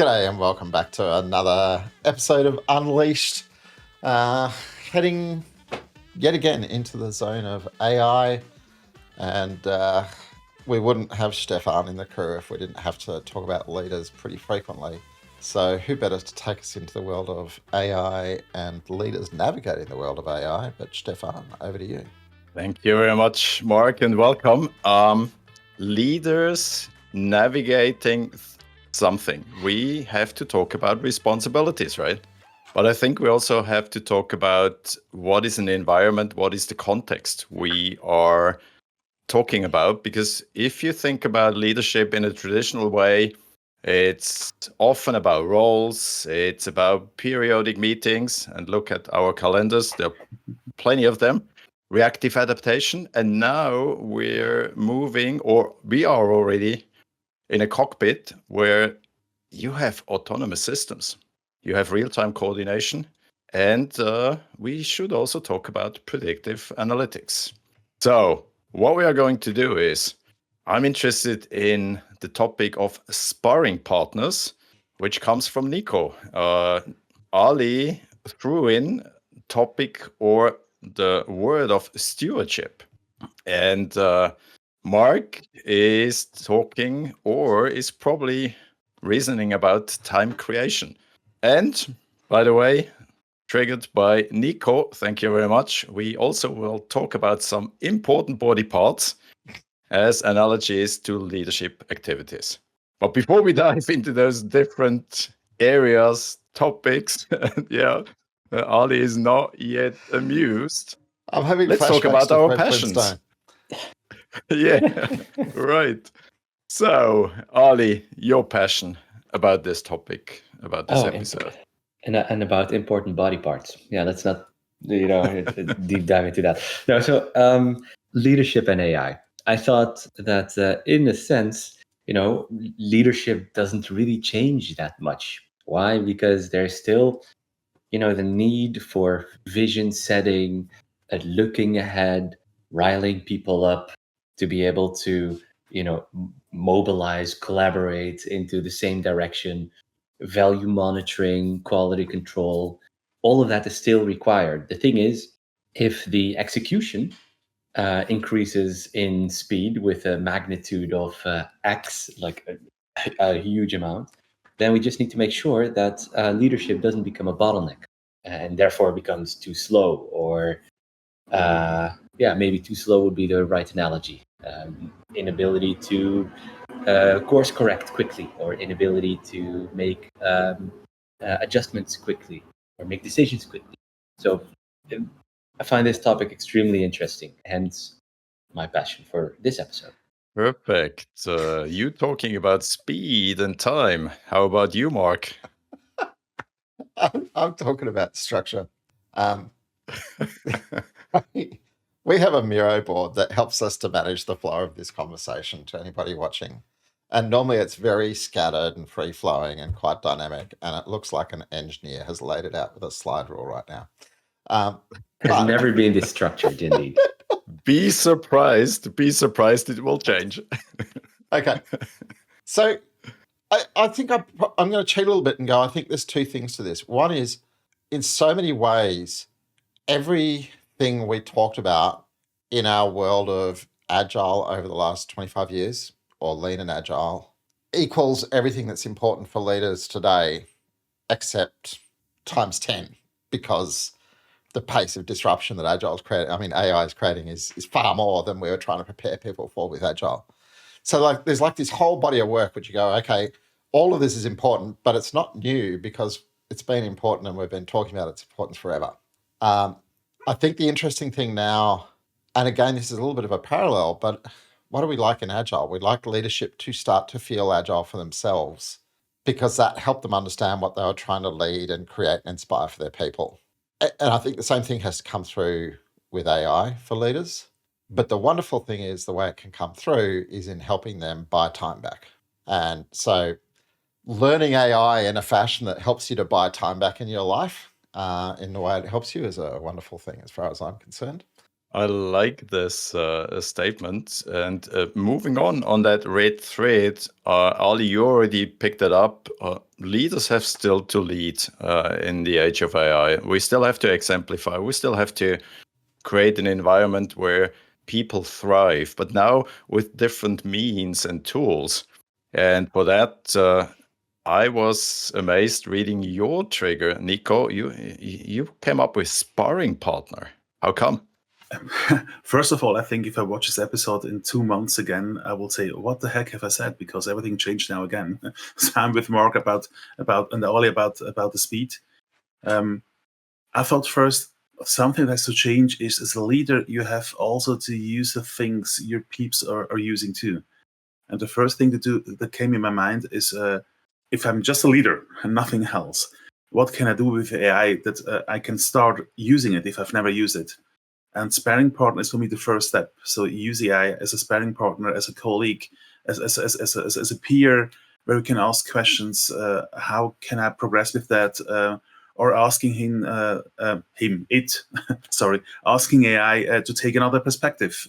G'day and welcome back to another episode of Unleashed. Heading yet again into the zone of AI, and we wouldn't have Stephan in the crew if we didn't have to talk about leaders pretty frequently. So who better to take us into the world of AI and leaders navigating the world of AI but Stephan, over to you. Thank you very much, Mark, and welcome. Leaders navigating something. We have to talk about responsibilities, right? But I think we also have to talk about what is an environment, what is the context we are talking about. Because if you think about leadership in a traditional way, it's often about roles, it's about periodic meetings, and look at our calendars, there are plenty of them. Reactive adaptation, and now we're moving, or we are already in a cockpit where you have autonomous systems, you have real-time coordination, and we should also talk about predictive analytics. So what we are going to do is, I'm interested in the topic of sparring partners, which comes from Niko. Ali threw in topic or the word of stewardship. And Mark is talking or is probably reasoning about time creation. And by the way, triggered by Niko, thank you very much. We also will talk about some important body parts as analogies to leadership activities. But before we dive into those different areas, topics, Ali is not yet amused. I'm having Let's talk about to our Fred passions. Flintstone. Yeah, right. So, Ali, your passion about this topic, about this episode. And about important body parts. Yeah, let's not, deep dive into that. No, so leadership and AI. I thought that in a sense, leadership doesn't really change that much. Why? Because there's still, the need for vision setting, looking ahead, riling people up to be able to, mobilize, collaborate into the same direction, value monitoring, quality control, all of that is still required. The thing is, if the execution increases in speed with a magnitude of X, like a huge amount, then we just need to make sure that leadership doesn't become a bottleneck and therefore becomes too slow, or maybe too slow would be the right analogy. Inability to course correct quickly, or inability to make adjustments quickly, or make decisions quickly. So I find this topic extremely interesting, hence my passion for this episode. Perfect. You talking about speed and time. How about you, Mark? I'm talking about structure. We have a Miro board that helps us to manage the flow of this conversation to anybody watching. And normally it's very scattered and free-flowing and quite dynamic, and it looks like an engineer has laid it out with a slide rule right now. Has never been this structured, indeed. Be surprised it will change. Okay. So I think I'm going to cheat a little bit and go, I think there's two things to this. One is, in so many ways, everything we talked about in our world of agile over the last 25 years, or lean and agile, equals everything that's important for leaders today, except times 10, because the pace of disruption that AI is creating is far more than we were trying to prepare people for with agile. So there's this whole body of work which you go, okay, all of this is important, but it's not new because it's been important and we've been talking about its importance forever. I think the interesting thing now, and again, this is a little bit of a parallel, but what do we like in agile? We like leadership to start to feel agile for themselves, because that helped them understand what they were trying to lead and create and inspire for their people. And I think the same thing has to come through with AI for leaders. But the wonderful thing is the way it can come through is in helping them buy time back. And so learning AI in a fashion that helps you to buy time back in your life in the way it helps you is a wonderful thing as far as I'm concerned. I like this statement. And moving on that red thread, Ali, you already picked it up. Leaders have still to lead in the age of AI. We still have to exemplify. We still have to create an environment where people thrive, but now with different means and tools. And for that, I was amazed reading your trigger, Niko. You came up with sparring partner. How come? First of all, I think if I watch this episode in 2 months again, I will say, "What the heck have I said?" Because everything changed now again. So I'm with Mark about and Ollie about the speed. I thought first something that has to change is as a leader, you have also to use the things your peeps are using too. And the first thing to do that came in my mind is if I'm just a leader and nothing else, what can I do with AI that I can start using it if I've never used it? And sparring partner is for me the first step. So use AI as a sparring partner, as a colleague, as a peer, where we can ask questions. How can I progress with that? Or asking asking AI to take another perspective,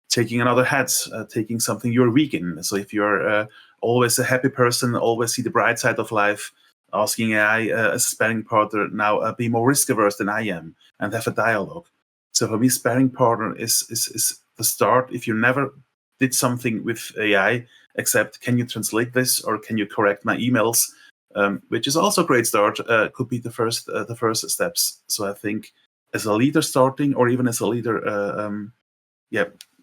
taking another hat, taking something you're weak in. So if you're always a happy person, always see the bright side of life, asking AI as a sparring partner now be more risk averse than I am and have a dialogue. So for me, sparring partner is the start. If you never did something with AI, except can you translate this or can you correct my emails, which is also a great start, could be the first steps. So I think as a leader starting, or even as a leader,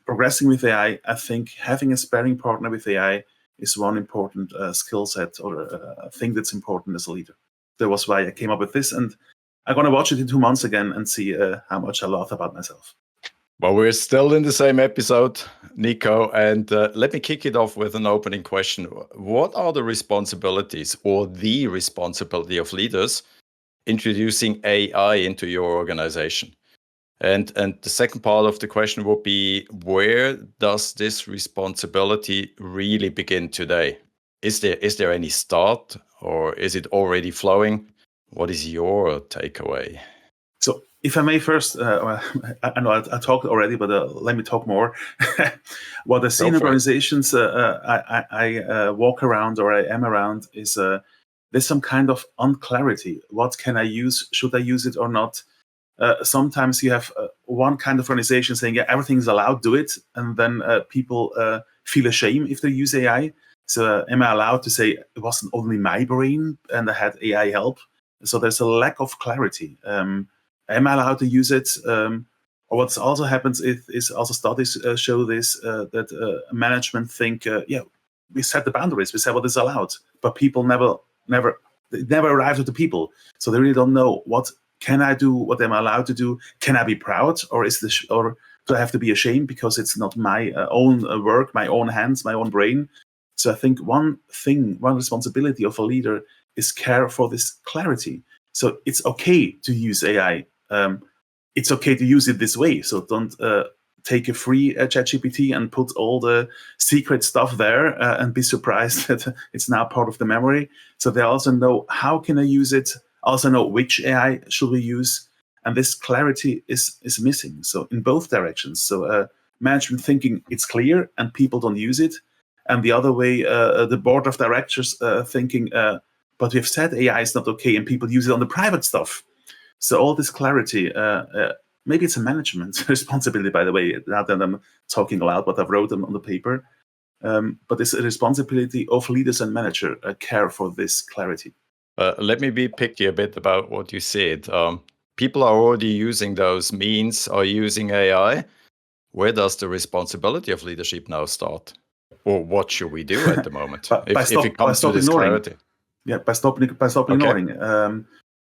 progressing with AI, I think having a sparring partner with AI is one important skill set or a thing that's important as a leader. That was why I came up with this, and I'm going to watch it in 2 months again and see how much I laugh about myself. Well, we're still in the same episode, Niko, and let me kick it off with an opening question. What are the responsibilities or the responsibility of leaders introducing AI into your organization? And the second part of the question would be, where does this responsibility really begin today? Is there any start, or is it already flowing? What is your takeaway? So if I may first, I know I talked already, but let me talk more. What I see in organizations I walk around or I am around is there's some kind of unclarity. What can I use? Should I use it or not? Sometimes you have one kind of organization saying, yeah, everything's allowed, do it. And then people feel ashamed if they use AI. So am I allowed to say it wasn't only my brain and I had AI help? So there's a lack of clarity. Am I allowed to use it? Or what also happens is also studies show this, that management think, we set the boundaries, we say what is allowed, but people never arrive at the people. So they really don't know what can I do, what am I allowed to do? Can I be proud, or or do I have to be ashamed because it's not my own work, my own hands, my own brain? So I think one responsibility of a leader is care for this clarity. So it's okay to use AI. It's okay to use it this way. So don't take a free ChatGPT and put all the secret stuff there and be surprised that it's now part of the memory. So they also know how can I use it, also know which AI should we use. And this clarity is missing. So in both directions. So management thinking it's clear and people don't use it. And the other way, the board of directors thinking, but we've said AI is not okay and people use it on the private stuff. So all this clarity, maybe it's a management responsibility, by the way, now that I'm talking aloud, but I've wrote them on the paper. But it's a responsibility of leaders and manager care for this clarity. Let me be picky a bit about what you said. People are already using those means, are using AI. Where does the responsibility of leadership now start? Or what should we do at the moment if it comes to this clarity? Yeah, by stopping ignoring.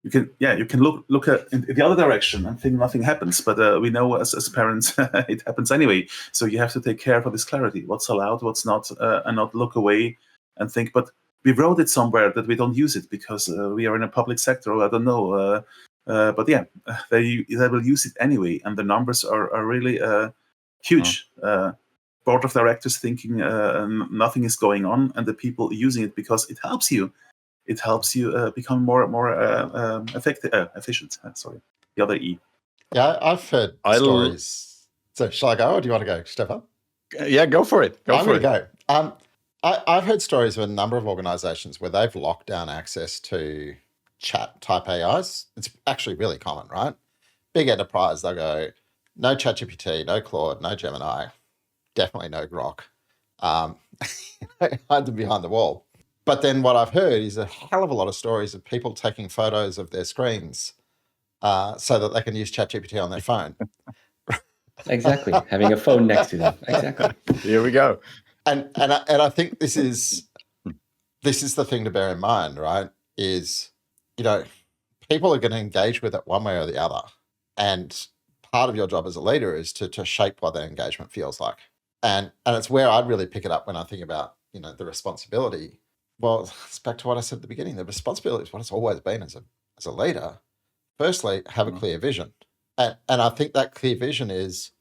You can look at in the other direction and think nothing happens. But we know as parents it happens anyway. So you have to take care for this clarity. What's allowed, what's not, and not look away and think. But we wrote it somewhere that we don't use it because we are in a public sector. Or I don't know. But yeah, they will use it anyway, and the numbers are really huge. Board of directors thinking nothing is going on, and the people using it because it helps you. It helps you become more effective, efficient. Sorry, the other E. Yeah, I've heard I l- stories. So shall I go, or do you want to go, Stefan? Yeah, go for it. I'm going to go. I've heard stories of a number of organizations where they've locked down access to chat type AIs. It's actually really common, right? Big enterprise, they'll go, no ChatGPT, no Claude, no Gemini, definitely no Grok. Hide them behind the wall. But then what I've heard is a hell of a lot of stories of people taking photos of their screens so that they can use ChatGPT on their phone. Exactly. Having a phone next to them. Exactly. Here we go. And I think this is the thing to bear in mind, right? Is, people are going to engage with it one way or the other. And part of your job as a leader is to shape what that engagement feels like. And it's where I'd really pick it up when I think about, the responsibility. Well, it's back to what I said at the beginning. The responsibility is what it's always been as a leader. Firstly, have a clear vision. And I think that clear vision is,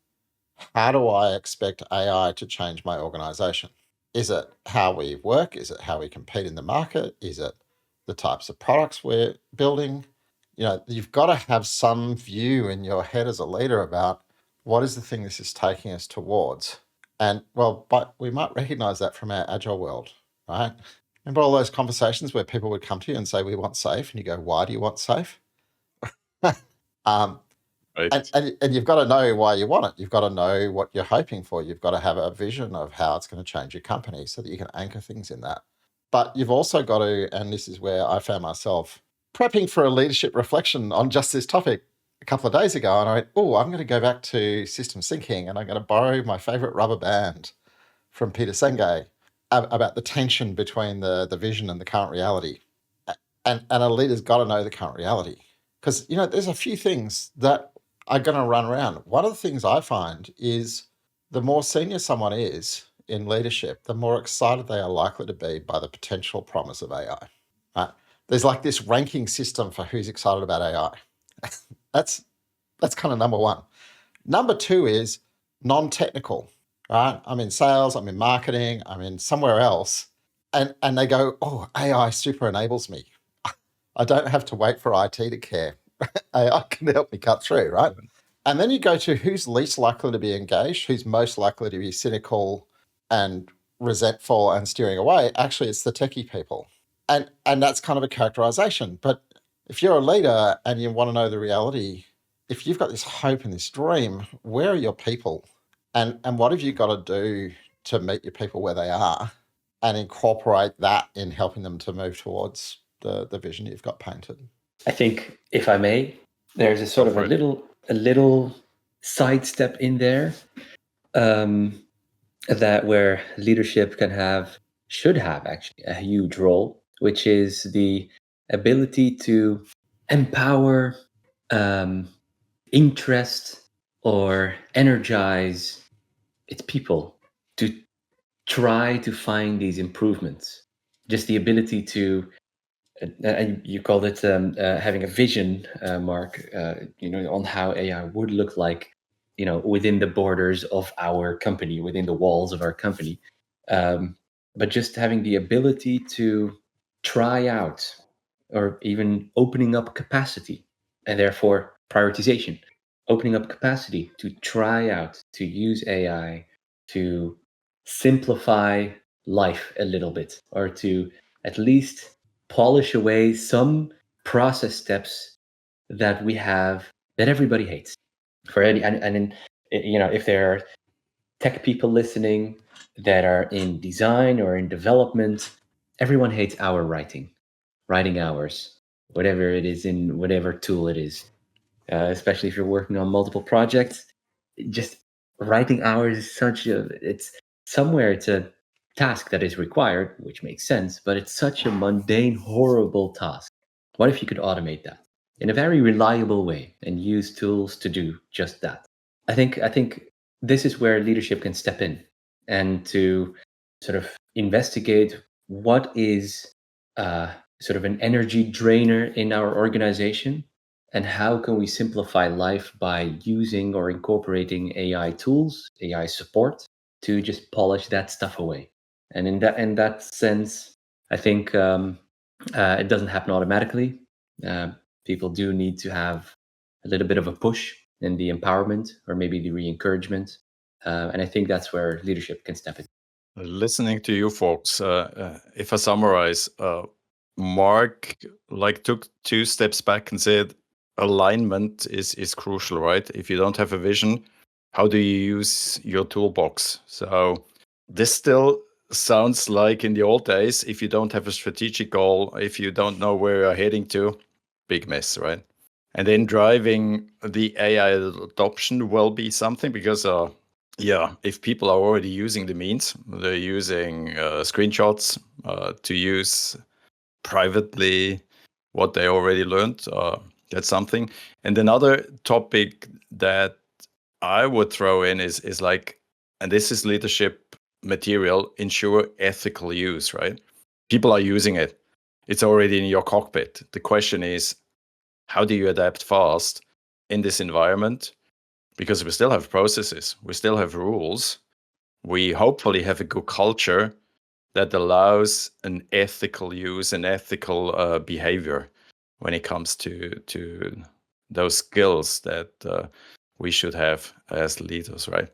how do I expect AI to change my organization? Is it how we work? Is it how we compete in the market? Is it the types of products we're building? You've got to have some view in your head as a leader about what is the thing this is taking us towards. And but we might recognize that from our agile world, right? Remember all those conversations where people would come to you and say, we want safe, and you go, why do you want safe? Right. And you've got to know why you want it. You've got to know what you're hoping for. You've got to have a vision of how it's going to change your company so that you can anchor things in that. But you've also got to, and this is where I found myself prepping for a leadership reflection on just this topic a couple of days ago. And I went, I'm going to go back to system thinking, and I'm going to borrow my favorite rubber band from Peter Senge about the tension between the vision and the current reality. And a leader's got to know the current reality. Because, there's a few things that are going to run around. One of the things I find is the more senior someone is in leadership, the more excited they are likely to be by the potential promise of AI. Right? There's like this ranking system for who's excited about AI. That's kind of number one. Number two is non-technical, right? I'm in sales, I'm in marketing, I'm in somewhere else. And they go, AI super enables me. I don't have to wait for IT to care. AI can help me cut through, right? And then you go to who's least likely to be engaged, who's most likely to be cynical and resentful and steering away. Actually, it's the techie people. And that's kind of a characterization. But if you're a leader and you want to know the reality, if you've got this hope and this dream, where are your people? And what have you got to do to meet your people where they are and incorporate that in helping them to move towards the vision you've got painted? I think, if I may, there's a sort of a little sidestep in there that where leadership should have actually a huge role, which is the ability to empower, interest, or energize its people to try to find these improvements. Just the ability to, and you called it having a vision, Mark, on how AI would look like, within the borders of our company, within the walls of our company. But just having the ability to try out, or even opening up capacity, and therefore prioritization, opening up capacity to try out, to use AI to simplify life a little bit, or to at least polish away some process steps that we have that everybody hates. For any, and if there are tech people listening that are in design or in development, everyone hates writing hours, whatever it is, in whatever tool it is. Especially if you're working on multiple projects, just writing hours is it's a task that is required, which makes sense, but it's such a mundane, horrible task. What if you could automate that in a very reliable way and use tools to do just that? I think this is where leadership can step in and to sort of investigate what is sort of an energy drainer in our organization, and how can we simplify life by using or incorporating AI tools, AI support, to just polish that stuff away. And in that sense, I think it doesn't happen automatically. People do need to have a little bit of a push in the empowerment or maybe the re-encouragement. And I think that's where leadership can step in. Listening to you folks, if I summarize, Mark took 2 steps back and said alignment is crucial, right? If you don't have a vision, how do you use your toolbox? So this still sounds like in the old days, if you don't have a strategic goal, if you don't know where you're heading to, big mess, right? And then driving the AI adoption will be something because if people are already using the means, they're using screenshots to use privately what they already learned. That's something. And another topic that I would throw in is and this is leadership material, ensure ethical use, right? People are using it. It's already in your cockpit. The question is, how do you adapt fast in this environment? Because we still have processes, we still have rules. We hopefully have a good culture that allows an ethical use and ethical behavior when it comes to those skills that we should have as leaders, right?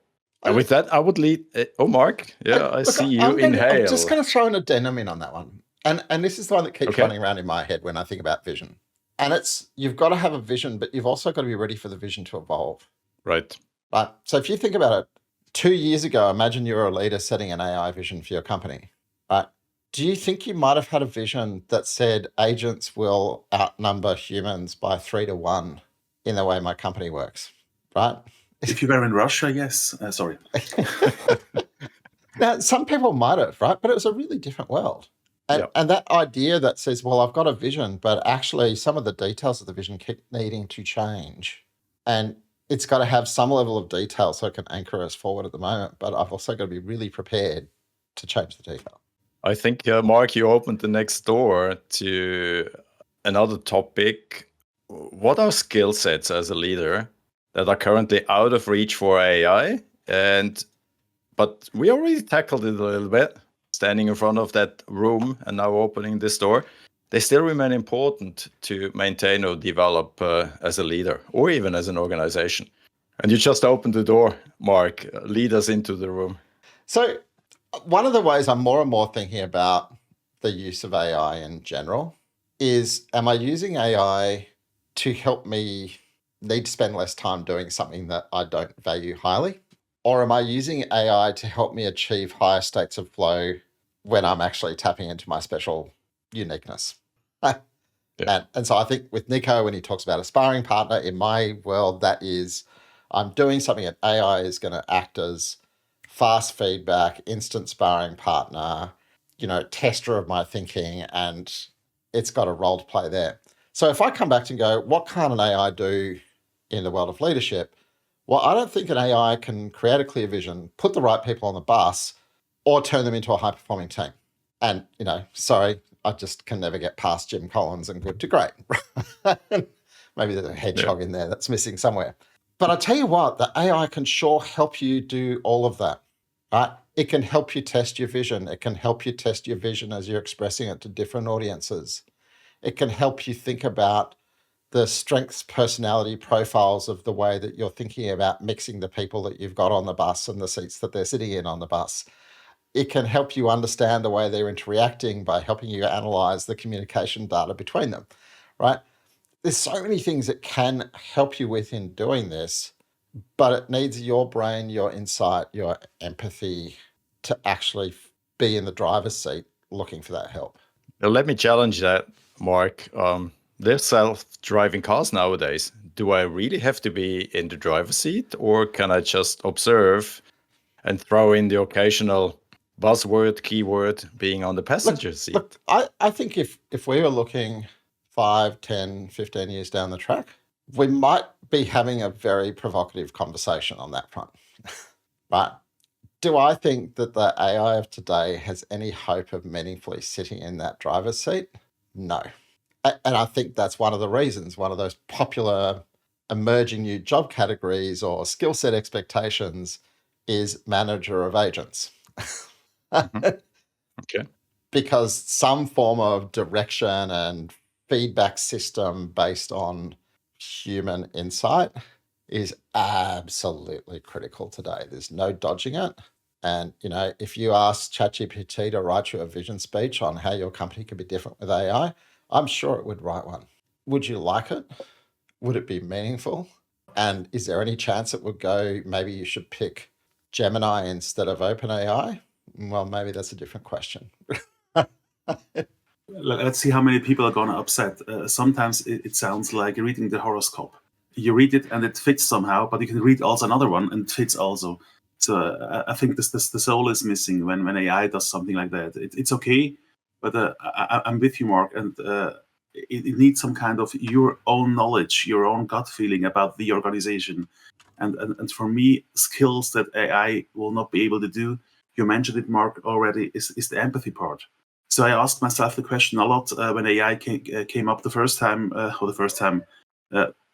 And with that, I would lead. Mark, I see you inhale. I'm just going to throw an addendum in on that one. And this is the one that keeps running around in my head when I think about vision. And it's, you've got to have a vision, but you've also got to be ready for the vision to evolve. Right. So if you think about it, 2 years ago, imagine you're a leader setting an AI vision for your company, right? Do you think you might have had a vision that said agents will outnumber humans by 3 to 1 in the way my company works, right? If you were in Russia, yes. Sorry. Now, some people might have, right? But it was a really different world. And that idea that says, well, I've got a vision, but actually some of the details of the vision keep needing to change. And it's got to have some level of detail so it can anchor us forward at the moment. But I've also got to be really prepared to change the detail. I think, Mark, you opened the next door to another topic. What are skill sets as a leader that are currently out of reach for AI? But we already tackled it a little bit, standing in front of that room and now opening this door. They still remain important to maintain or develop as a leader or even as an organization. And you just opened the door, Mark. Lead us into the room. So one of the ways I'm more and more thinking about the use of AI in general is, am I using AI to help me need to spend less time doing something that I don't value highly? Or am I using AI to help me achieve higher states of flow when I'm actually tapping into my special uniqueness? And so I think with Niko, when he talks about a sparring partner, in my world, that is, I'm doing something that AI is going to act as fast feedback, instant sparring partner, tester of my thinking, and it's got a role to play there. So if I come back and go, what can't an AI do in the world of leadership? Well, I don't think an AI can create a clear vision, put the right people on the bus, or turn them into a high-performing team. And, sorry, I just can never get past Jim Collins and good to great. Maybe there's a hedgehog in there that's missing somewhere. But I tell you what, the AI can sure help you do all of that, right? It can help you test your vision. It can help you test your vision as you're expressing it to different audiences. It can help you think about the strengths, personality profiles of the way that you're thinking about mixing the people that you've got on the bus and the seats that they're sitting in on the bus. It can help you understand the way they're interacting by helping you analyze the communication data between them, right? There's so many things it can help you with in doing this, but it needs your brain, your insight, your empathy to actually be in the driver's seat looking for that help. Now, let me challenge that, Mark. There's self-driving cars nowadays. Do I really have to be in the driver's seat, or can I just observe and throw in the occasional buzzword, keyword being on the passenger seat? Look, I think if we were looking 5, 10, 15 years down the track, we might be having a very provocative conversation on that front. But do I think that the AI of today has any hope of meaningfully sitting in that driver's seat? No. And I think that's one of the reasons, one of those popular emerging new job categories or skill set expectations is manager of agents. Okay. Because some form of direction and feedback system based on human insight is absolutely critical today. There's no dodging it. And, if you ask ChatGPT to write you a vision speech on how your company could be different with AI, I'm sure it would write one. Would you like it? Would it be meaningful? And is there any chance it would go, maybe you should pick Gemini instead of OpenAI? Well, maybe that's a different question. Let's see how many people are going to upset. Sometimes it sounds like reading the horoscope. You read it and it fits somehow, but you can read also another one and it fits also. So I think the soul is missing when AI does something like that. It's okay, but I'm with you, Mark, and it needs some kind of your own knowledge, your own gut feeling about the organization. And for me, skills that AI will not be able to do, you mentioned it, Mark, already, is the empathy part. So I asked myself the question a lot when AI came up the first time,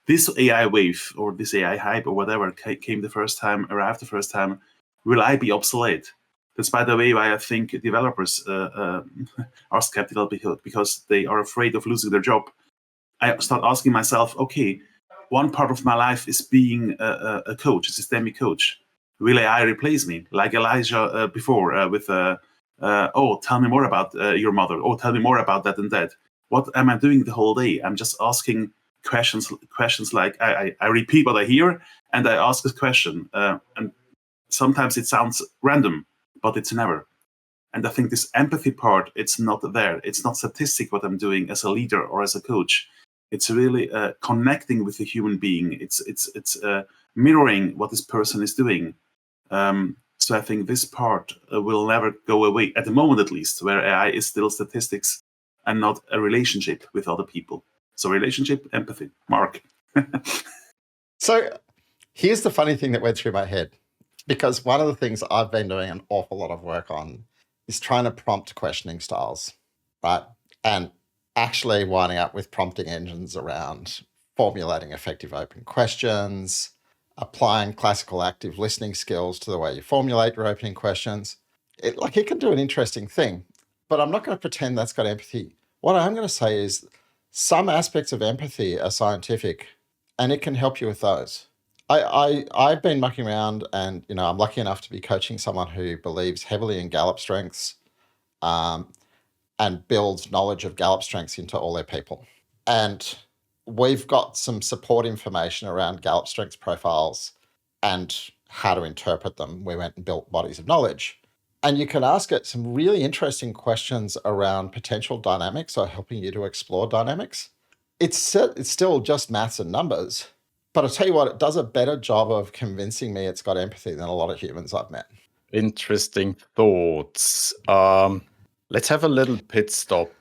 this AI wave or this AI hype or whatever came the first time, arrived the first time, will I be obsolete? That's, by the way, why I think developers are skeptical because they are afraid of losing their job. I start asking myself, okay, one part of my life is being a coach, a systemic coach. Will AI replace me? Like Elijah before with, tell me more about your mother. Oh, tell me more about that and that. What am I doing the whole day? I'm just asking questions like I repeat what I hear and I ask a question. And sometimes it sounds random, but it's never. And I think this empathy part, it's not there. It's not statistic what I'm doing as a leader or as a coach. It's really connecting with the human being. It's mirroring what this person is doing. So I think this part will never go away, at the moment at least, where AI is still statistics and not a relationship with other people. So relationship, empathy. Mark. So here's the funny thing that went through my head, because one of the things I've been doing an awful lot of work on is trying to prompt questioning styles, right? And actually winding up with prompting engines around formulating effective open questions, applying classical active listening skills to the way you formulate your opening questions. It can do an interesting thing, but I'm not going to pretend that's got empathy. What I'm going to say is some aspects of empathy are scientific, and it can help you with those. I've been mucking around, and I'm lucky enough to be coaching someone who believes heavily in Gallup strengths, and builds knowledge of Gallup strengths into all their people. And we've got some support information around Gallup strengths profiles and how to interpret them. We went and built bodies of knowledge. And you can ask it some really interesting questions around potential dynamics or helping you to explore dynamics. It's still just maths and numbers, but I'll tell you what, it does a better job of convincing me it's got empathy than a lot of humans I've met. Interesting thoughts. Let's have a little pit stop.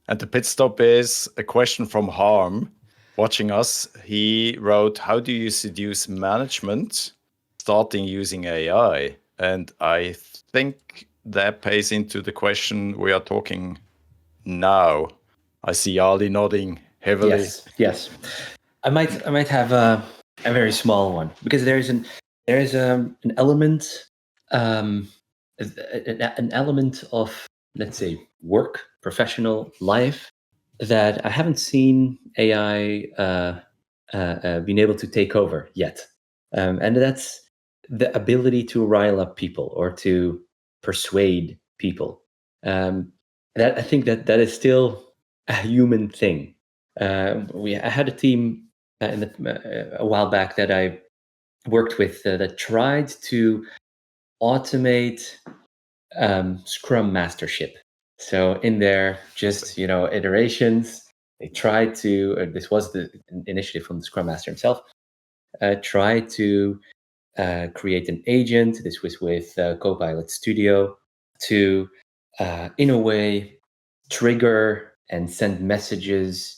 And the pit stop is a question from Harm watching us. He wrote, how do you seduce management starting using AI? And I think that pays into the question we are talking now. I see Ali nodding heavily. Yes. I might have a very small one, because there is an element an element of, let's say, work, professional life that I haven't seen AI being able to take over yet, and that's the ability to rile up people or to persuade people. That I think that is still a human thing. I had a team a while back that I worked with that tried to automate Scrum mastership. So in there, just iterations. They tried to. This was the initiative from the Scrum Master himself. Tried to create an agent. This was with Copilot Studio to, in a way, trigger and send messages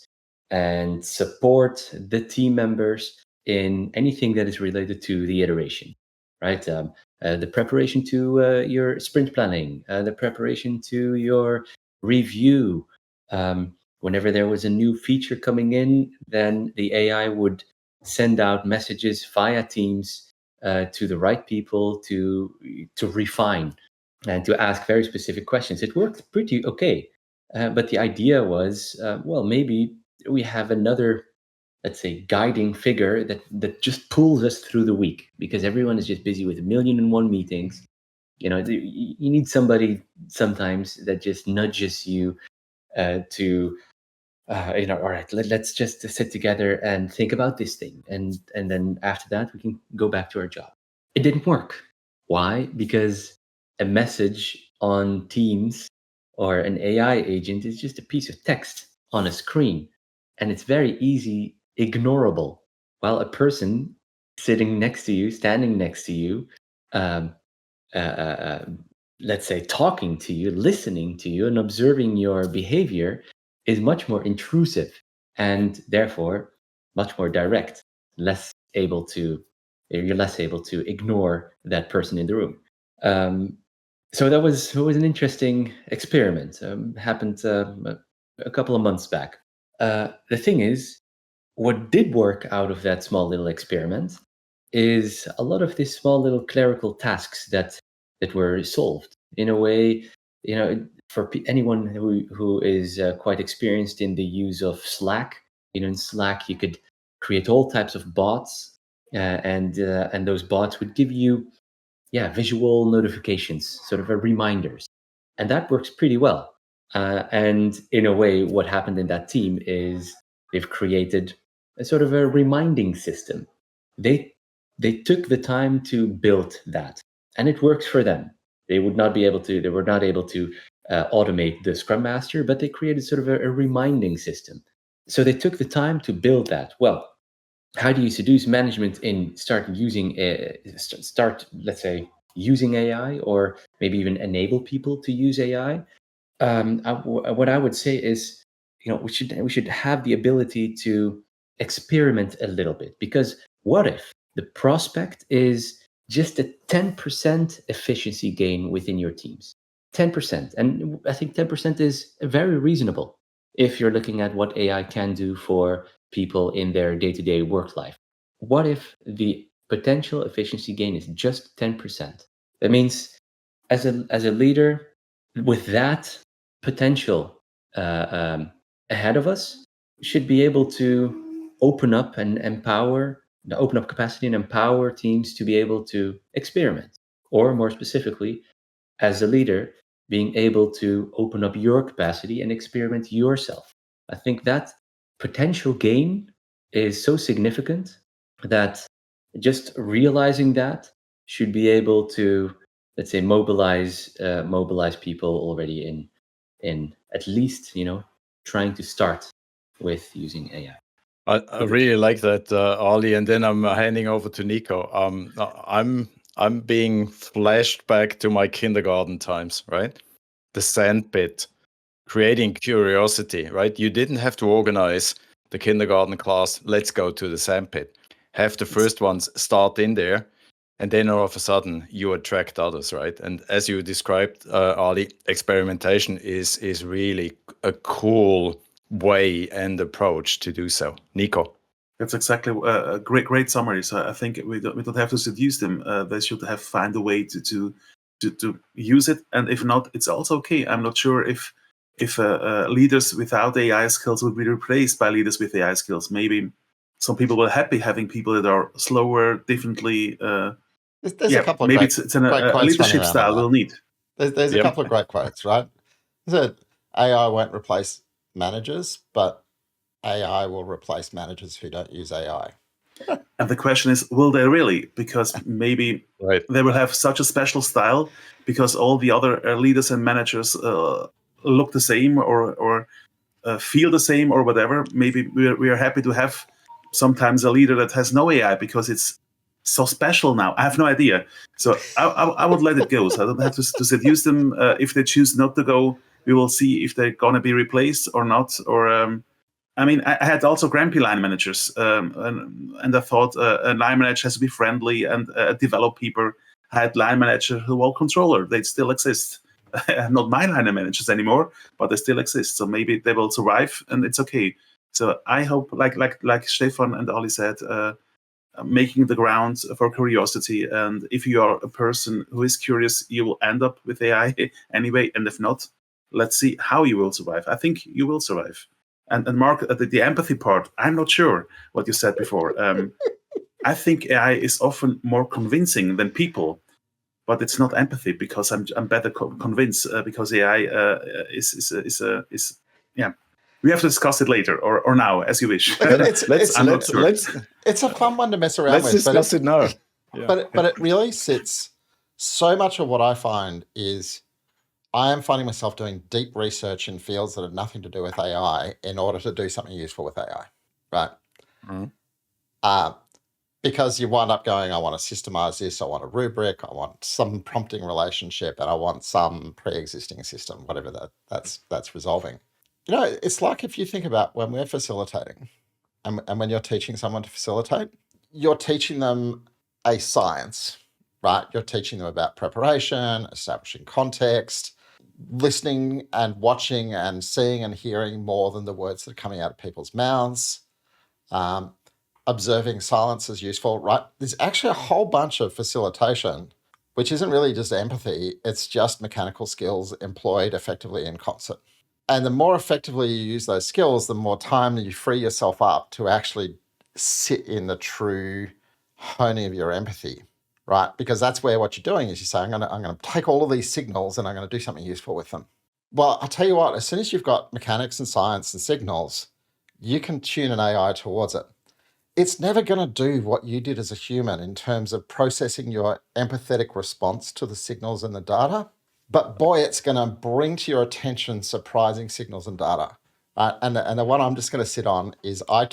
and support the team members in anything that is related to the iteration, right? The preparation to your sprint planning, the preparation to your review. Whenever there was a new feature coming in, then the AI would send out messages via Teams to the right people to refine and to ask very specific questions. It worked pretty okay. But the idea was, maybe we have another let's say, guiding figure that just pulls us through the week, because everyone is just busy with 1,000,001 meetings. You need somebody sometimes that just nudges you to, all right, let's just sit together and think about this thing. And then after that, we can go back to our job. It didn't work. Why? Because a message on Teams or an AI agent is just a piece of text on a screen, and it's very easy ignorable. While a person sitting next to you, standing next to you, let's say talking to you, listening to you, and observing your behavior is much more intrusive and therefore much more direct. You're less able to ignore that person in the room. So it was an interesting experiment. Happened a couple of months back. The thing is, what did work out of that small little experiment is a lot of these small little clerical tasks that were solved in a way. For anyone who is quite experienced in the use of Slack, in Slack you could create all types of bots, and those bots would give you visual notifications, sort of reminders, and that works pretty well. And in a way, what happened in that team is they've created a sort of a reminding system. They took the time to build that, and it works for them. They were not able to automate the Scrum Master, but they created sort of a reminding system. So they took the time to build that. Well, how do you seduce management in let's say, using AI, or maybe even enable people to use AI? What I would say is, we should have the ability to experiment a little bit, because what if the prospect is just a 10% efficiency gain within your teams? 10%. And I think 10% is very reasonable if you're looking at what AI can do for people in their day-to-day work life. What if the potential efficiency gain is just 10%? That means as a leader, with that potential ahead of us, we should be able to open up capacity and empower teams to be able to experiment. Or more specifically, as a leader, being able to open up your capacity and experiment yourself. I think that potential gain is so significant that just realizing that should be able to, let's say, mobilize people already in at least, trying to start with using AI. I really like that, Ali, and then I'm handing over to Niko. I'm being flashed back to my kindergarten times, right? The sandpit, creating curiosity, right? You didn't have to organize the kindergarten class. Let's go to the sandpit. Have the first ones start in there, and then all of a sudden you attract others, right? And as you described, Ali, experimentation is really a cool way and approach to do so. Niko. That's exactly a great summary. So I think we don't have to seduce them. They should find a way to use it, and if not, it's also okay. I'm not sure if leaders without AI skills will be replaced by leaders with AI skills. Maybe some people were happy having people that are slower, differently. There's a couple of maybe great, it's a great quotes leadership running around style on that. we'll need. There's a couple of great quotes, right? So AI won't replace managers, but AI will replace managers who don't use AI. And the question is, will they really? Because maybe they will have such a special style because all the other leaders and managers look the same or feel the same or whatever. Maybe we are happy to have sometimes a leader that has no AI because it's so special now. I have no idea. So I would let it go. So I don't have to seduce them. If they choose not to go, we will see if they're going to be replaced or not. Or I mean, I had also grumpy line managers, and I thought a line manager has to be friendly and develop people. I had line managers who were controller. They still exist. Not my line managers anymore, but they still exist. So maybe they will survive, and it's okay. So I hope, like Stephan and Ali said, making the ground for curiosity. And if you are a person who is curious, you will end up with AI anyway. And if not, let's see how you will survive. I think you will survive. And Mark, the empathy part, I'm not sure what you said before. I think AI is often more convincing than people, but it's not empathy because I'm better convinced because AI is yeah. We have to discuss it later or now, as you wish. It's a fun one to mess around let's with. discuss it now. Yeah. But it really sits. So much of what I find is I am finding myself doing deep research in fields that have nothing to do with AI in order to do something useful with AI, right? Mhm. Because you wind up going, I want to systemize this, I want a rubric, I want some prompting relationship, and I want some pre-existing system, whatever that's resolving. You know, it's like if you think about when we're facilitating and when you're teaching someone to facilitate, you're teaching them a science, right? You're teaching them about preparation, establishing context, listening and watching and seeing and hearing more than the words that are coming out of people's mouths. Observing silence is useful, right? There's actually a whole bunch of facilitation, which isn't really just empathy. It's just mechanical skills employed effectively in concert. And the more effectively you use those skills, the more time you free yourself up to actually sit in the true honing of your empathy, right? Because that's where what you're doing is you're saying, I'm going to take all of these signals and I'm going to do something useful with them. Well, I'll tell you what, as soon as you've got mechanics and science and signals, you can tune an AI towards it. It's never going to do what you did as a human in terms of processing your empathetic response to the signals and the data. But boy, it's going to bring to your attention surprising signals and data. And the one I'm just going to sit on is I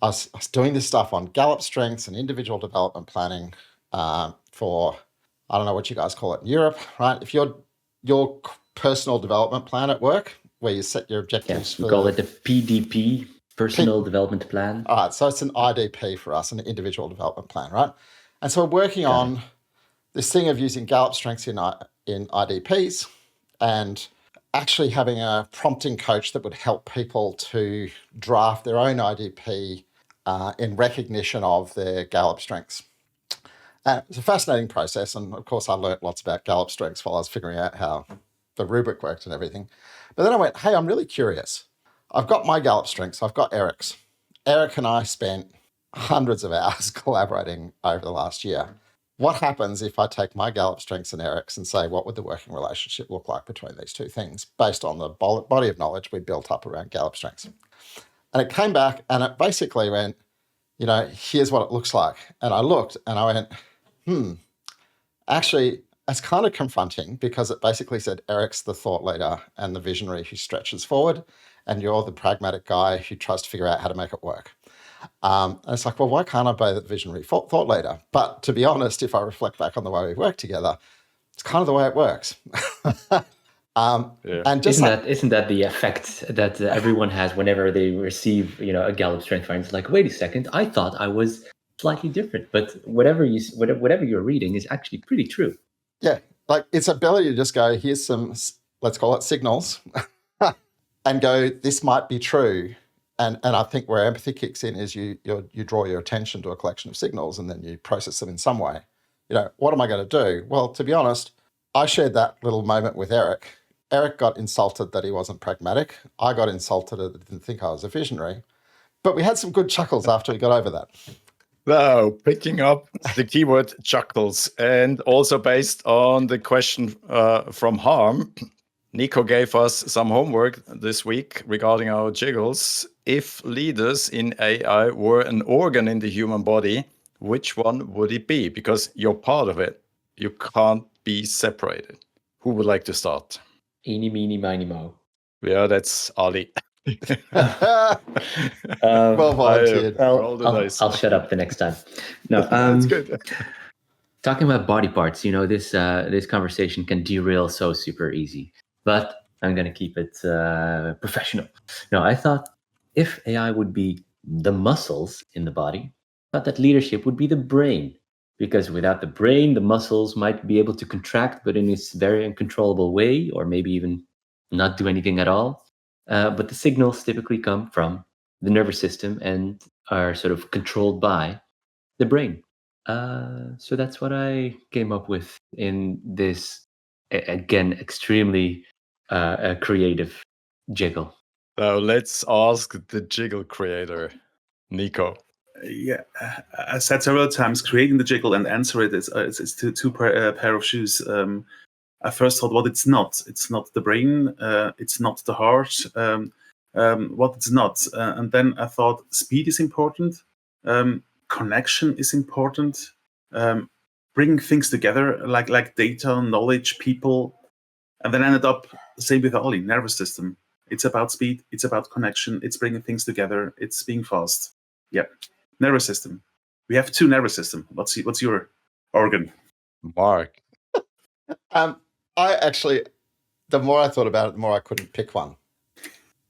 was doing this stuff on Gallup strengths and individual development planning for, I don't know what you guys call it in Europe, right? If your personal development plan at work, where you set your objectives. We call it the PDP, Personal Development Plan. All right, so it's an IDP for us, an individual development plan, right? And so we're working on this thing of using Gallup strengths in IDPs and actually having a prompting coach that would help people to draft their own IDP in recognition of their Gallup strengths. It's a fascinating process, and of course I learned lots about Gallup strengths while I was figuring out how the rubric worked and everything. But then I went, hey, I'm really curious. I've got my Gallup strengths, I've got Eric's. Eric and I spent hundreds of hours collaborating over the last year. What happens if I take my Gallup strengths and Eric's and say, what would the working relationship look like between these two things based on the body of knowledge we built up around Gallup strengths? And it came back and it basically went, you know, here's what it looks like. And I looked and I went, actually, it's kind of confronting because it basically said Eric's the thought leader and the visionary who stretches forward, and you're the pragmatic guy who tries to figure out how to make it work. And it's like, well, why can't I be the visionary thought leader? But to be honest, if I reflect back on the way we work together, it's kind of the way it works. And just isn't that the effect that everyone has whenever they receive, a Gallup strength finder? It's like, wait a second, I thought I was slightly different, but whatever you're reading is actually pretty true. Yeah, like its ability to just go, here's some, let's call it signals, and go, this might be true. And I think where empathy kicks in is you draw your attention to a collection of signals and then you process them in some way. What am I going to do? Well, to be honest, I shared that little moment with Eric. Eric got insulted that he wasn't pragmatic. I got insulted that he didn't think I was a visionary. But we had some good chuckles after we got over that. Now, picking up the keyword chuckles, and also based on the question from Harm, Niko gave us some homework this week regarding our jiggles. If leaders in AI were an organ in the human body, which one would it be? Because you're part of it. You can't be separated. Who would like to start? Eeny, meeny, miny, mo. Yeah, that's Ali. Well volunteered. I'll shut up the next time. No, that's good. Talking about body parts, this conversation can derail so super easy. But I'm going to keep it professional. No, I thought if AI would be the muscles in the body, I thought that leadership would be the brain. Because without the brain, the muscles might be able to contract, but in this very uncontrollable way, or maybe even not do anything at all. But the signals typically come from the nervous system and are sort of controlled by the brain. So that's what I came up with in this, again, extremely creative jiggle. So let's ask the jiggle creator, Niko. Yeah, I said several times, creating the jiggle and answer it is two pair of shoes. I first thought what it's not. It's not the brain. It's not the heart. What it's not. And then I thought speed is important. Connection is important. Bringing things together like data, knowledge, people. And then I ended up the same with Ali, nervous system. It's about speed. It's about connection. It's bringing things together. It's being fast. Yeah. Nervous system. We have two nervous system. What's your organ? Mark. I actually, the more I thought about it, the more I couldn't pick one.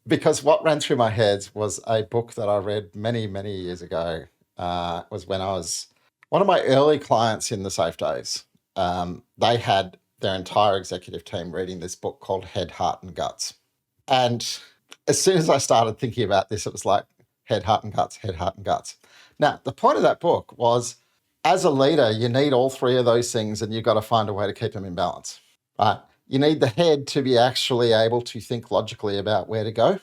Because what ran through my head was a book that I read many, many years ago. It was when I was one of my early clients in the Safe Days. They had their entire executive team reading this book called Head, Heart and Guts. And as soon as I started thinking about this, it was like head, heart and guts, head, heart and guts. Now, the point of that book was, as a leader, you need all three of those things and you've got to find a way to keep them in balance, right? You need the head to be actually able to think logically about where to go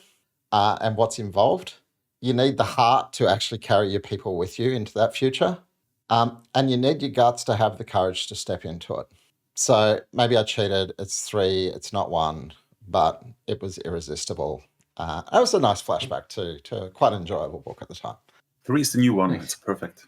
and what's involved. You need the heart to actually carry your people with you into that future. And you need your guts to have the courage to step into it. So maybe I cheated. It's 3, it's not 1, but it was irresistible. It was a nice flashback to quite an enjoyable book at the time. 3 is the new one. It's perfect.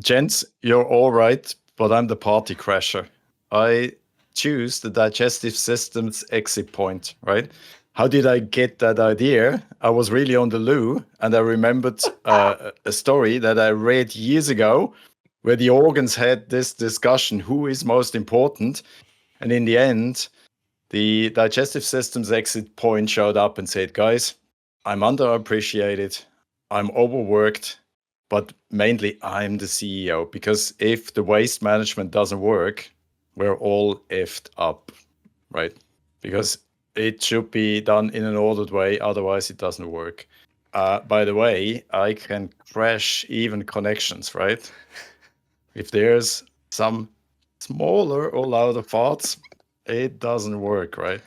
Gents, you're all right, but I'm the party crasher. I choose the digestive system's exit point, right? How did I get that idea? I was really on the loo, and I remembered a story that I read years ago where the organs had this discussion, who is most important? And in the end, the digestive system's exit point showed up and said, guys, I'm underappreciated, I'm overworked, but mainly I'm the CEO, because if the waste management doesn't work, we're all effed up, right? Because it should be done in an ordered way, otherwise it doesn't work. By the way, I can crash even connections, right? If there's some smaller or louder farts, it doesn't work, right?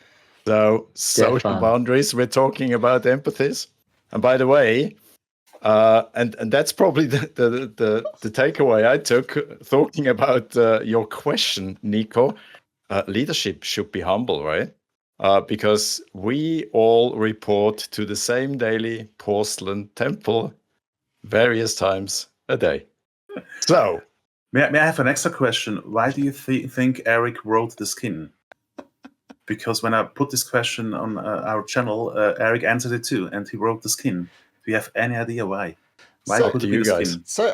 So social boundaries, we're talking about empathies. And by the way, and that's probably the takeaway I took talking about your question, Niko. Leadership should be humble, right? Because we all report to the same daily porcelain temple various times a day. So, may I have an extra question? Why do you think Eric wrote the skin? Because when I put this question on our channel, Eric answered it too, and he wrote the skin. Do you have any idea why? Why could it be the skin? So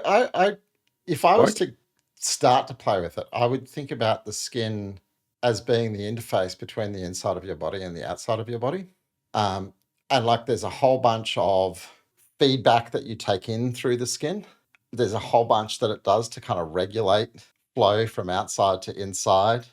if I was to start to play with it, I would think about the skin as being the interface between the inside of your body and the outside of your body. And like there's a whole bunch of feedback that you take in through the skin. There's a whole bunch that it does to kind of regulate flow from outside to inside.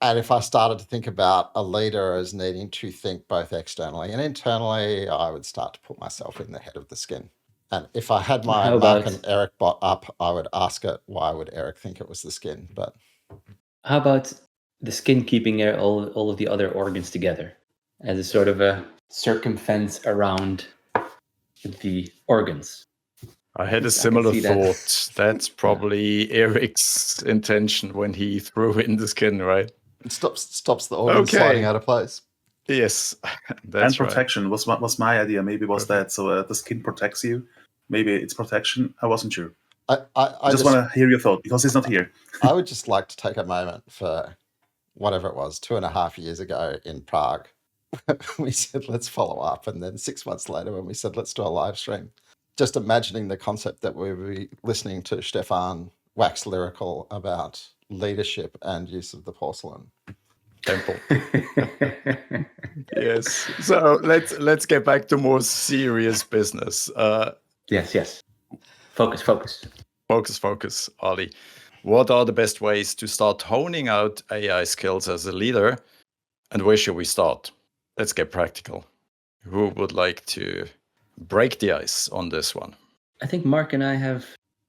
And if I started to think about a leader as needing to think both externally and internally, I would start to put myself in the head of the skin. And if I had my Mark and Eric bot up, I would ask it, why would Eric think it was the skin? But how about the skin keeping all of the other organs together as a sort of a circumfence around the organs? I had a similar thought. That's probably Eric's intention when he threw in the skin, right? It stops the organ sliding out of place. Yes, that's and protection was my idea. Maybe was that so the skin protects you. Maybe it's protection. I wasn't sure. I just want to hear your thought because he's not here. I would just like to take a moment for whatever it was, 2.5 years ago in Prague. We said, let's follow up. And then 6 months later when we said, let's do a live stream, just imagining the concept that we would be listening to Stephan wax lyrical about leadership and use of the porcelain temple. Yes. So let's get back to more serious business. Yes. Focus, Ali. What are the best ways to start honing out AI skills as a leader? And where should we start? Let's get practical. Who would like to break the ice on this one? I think Mark and I have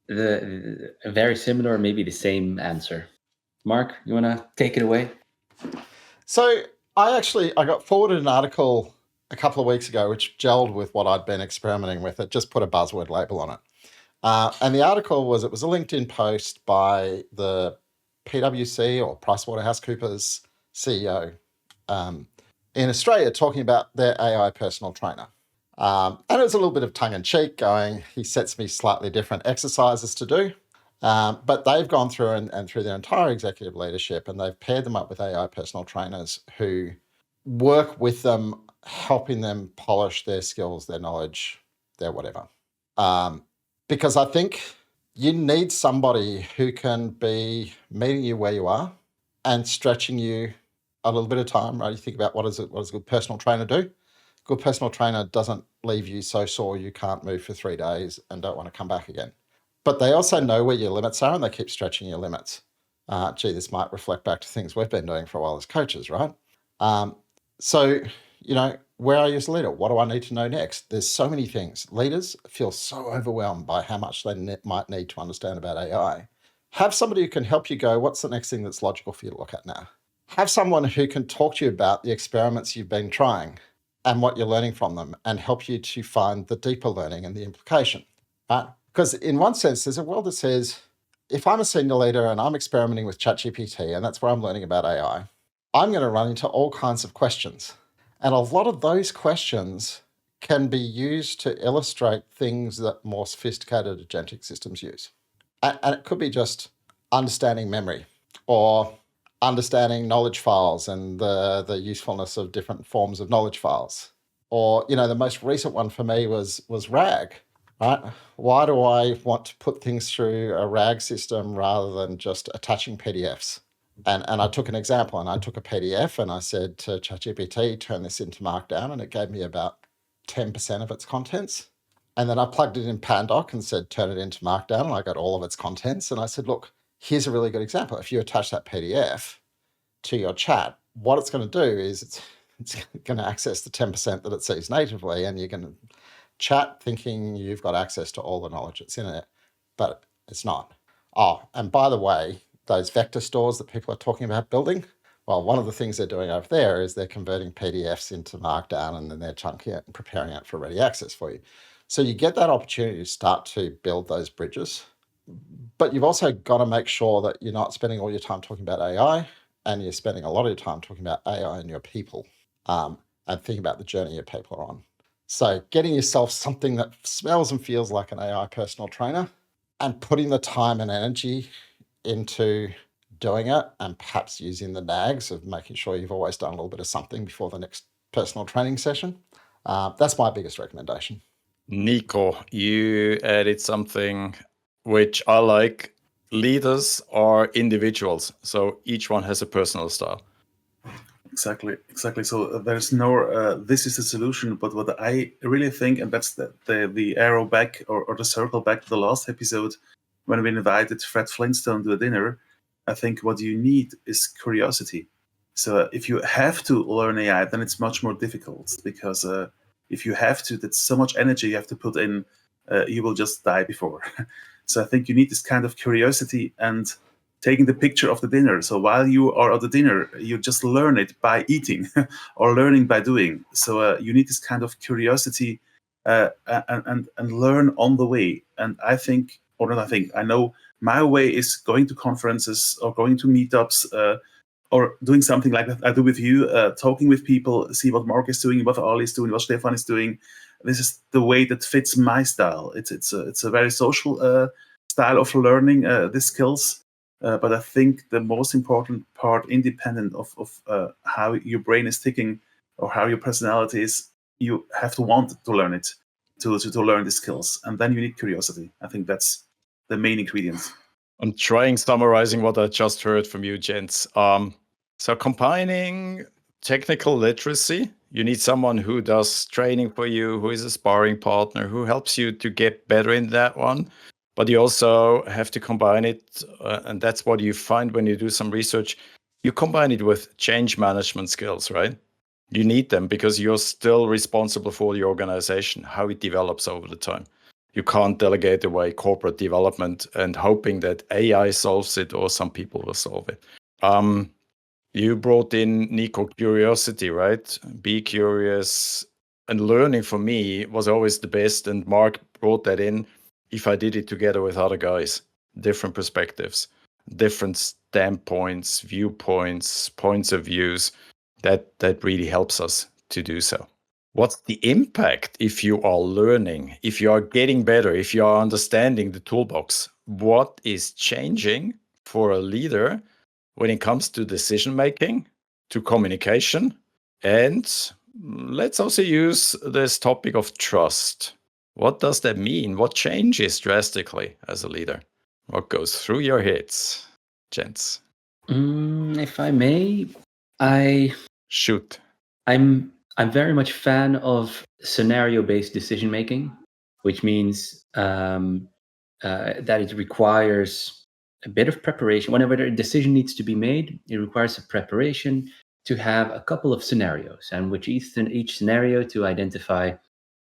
a very similar, maybe the same answer. Mark, you want to take it away? So I got forwarded an article a couple of weeks ago, which gelled with what I'd been experimenting with. It just put a buzzword label on it. And the article was a LinkedIn post by the PwC or PricewaterhouseCoopers CEO in Australia talking about their AI personal trainer. And it was a little bit of tongue in cheek going, he sets me slightly different exercises to do. But they've gone through and through their entire executive leadership, and they've paired them up with AI personal trainers who work with them, helping them polish their skills, their knowledge, their whatever. Because I think you need somebody who can be meeting you where you are and stretching you a little bit of time, right? You think about what does a good personal trainer do? A good personal trainer doesn't leave you so sore you can't move for 3 days and don't want to come back again. But they also know where your limits are and they keep stretching your limits. This might reflect back to things we've been doing for a while as coaches, right? So, where are you as a leader? What do I need to know next? There's so many things. Leaders feel so overwhelmed by how much they might need to understand about AI. Have somebody who can help you go, what's the next thing that's logical for you to look at now? Have someone who can talk to you about the experiments you've been trying and what you're learning from them and help you to find the deeper learning and the implication, right? Because in one sense, there's a world that says, if I'm a senior leader and I'm experimenting with ChatGPT and that's where I'm learning about AI, I'm going to run into all kinds of questions. And a lot of those questions can be used to illustrate things that more sophisticated agentic systems use. And it could be just understanding memory or understanding knowledge files and the usefulness of different forms of knowledge files. Or, the most recent one for me was RAG, right? Why do I want to put things through a RAG system rather than just attaching PDFs? And I took an example and I took a PDF and I said to ChatGPT, turn this into Markdown, and it gave me about 10% of its contents. And then I plugged it in Pandoc and said, turn it into Markdown, and I got all of its contents. And I said, look, here's a really good example. If you attach that PDF to your chat, what it's going to do is it's going to access the 10% that it sees natively, and you're going to chat thinking you've got access to all the knowledge that's in it, but it's not. Oh, and by the way, those vector stores that people are talking about building, well, one of the things they're doing over there is they're converting PDFs into Markdown, and then they're chunking it and preparing it for ready access for you. So you get that opportunity to start to build those bridges, but you've also got to make sure that you're not spending all your time talking about AI, and you're spending a lot of your time talking about AI and your people, and thinking about the journey your people are on. So getting yourself something that smells and feels like an AI personal trainer and putting the time and energy into doing it, and perhaps using the nags of making sure you've always done a little bit of something before the next personal training session. That's my biggest recommendation. Niko, you added something which I like. Leaders are individuals, so each one has a personal style. Exactly. So there's no, this is the solution, but what I really think, and that's the arrow back or the circle back to the last episode, when we invited Fred Flintstone to a dinner, I think what you need is curiosity. So if you have to learn AI, then it's much more difficult, because if you have to, that's so much energy you have to put in, you will just die before. So I think you need this kind of curiosity and taking the picture of the dinner. So while you are at the dinner, you just learn it by eating or learning by doing. So you need this kind of curiosity and learn on the way. And I know my way is going to conferences or going to meetups or doing something like that I do with you, talking with people, see what Mark is doing, what Ali is doing, what Stephan is doing. This is the way that fits my style. It's a very social style of learning these skills. But I think the most important part, independent of how your brain is ticking or how your personality is, you have to want to learn it, to learn the skills. And then you need curiosity. I think that's the main ingredient. I'm summarizing what I just heard from you, gents. So combining technical literacy, you need someone who does training for you, who is a sparring partner, who helps you to get better in that one. But you also have to combine it, and that's what you find when you do some research. You combine it with change management skills, right? You need them because you're still responsible for the organization, how it develops over the time. You can't delegate away corporate development and hoping that AI solves it or some people will solve it. You brought in Niko curiosity, right? Be curious. And learning for me was always the best. And Mark brought that in if I did it together with other guys, different perspectives, different standpoints, viewpoints, points of views. That really helps us to do so. What's the impact if you are learning, if you are getting better, if you are understanding the toolbox? What is changing for a leader when it comes to decision making, to communication, and let's also use this topic of trust. What does that mean? What changes drastically as a leader? What goes through your heads, gents? If I may, Shoot. I'm very much fan of scenario-based decision making, which means that it requires a bit of preparation. Whenever a decision needs to be made, it requires a preparation to have a couple of scenarios, and with each scenario to identify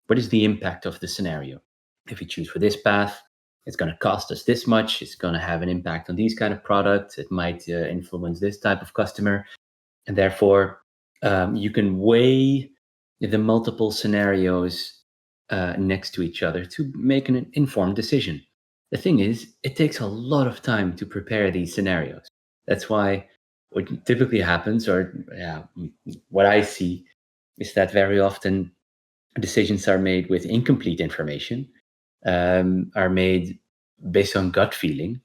what is the impact of the scenario. If we choose for this path, it's going to cost us this much. It's going to have an impact on these kind of products. It might influence this type of customer, and therefore you can weigh the multiple scenarios next to each other to make an informed decision. The thing is, it takes a lot of time to prepare these scenarios. That's why what typically happens, or what I see, is that very often decisions are made with incomplete information, are made based on gut feeling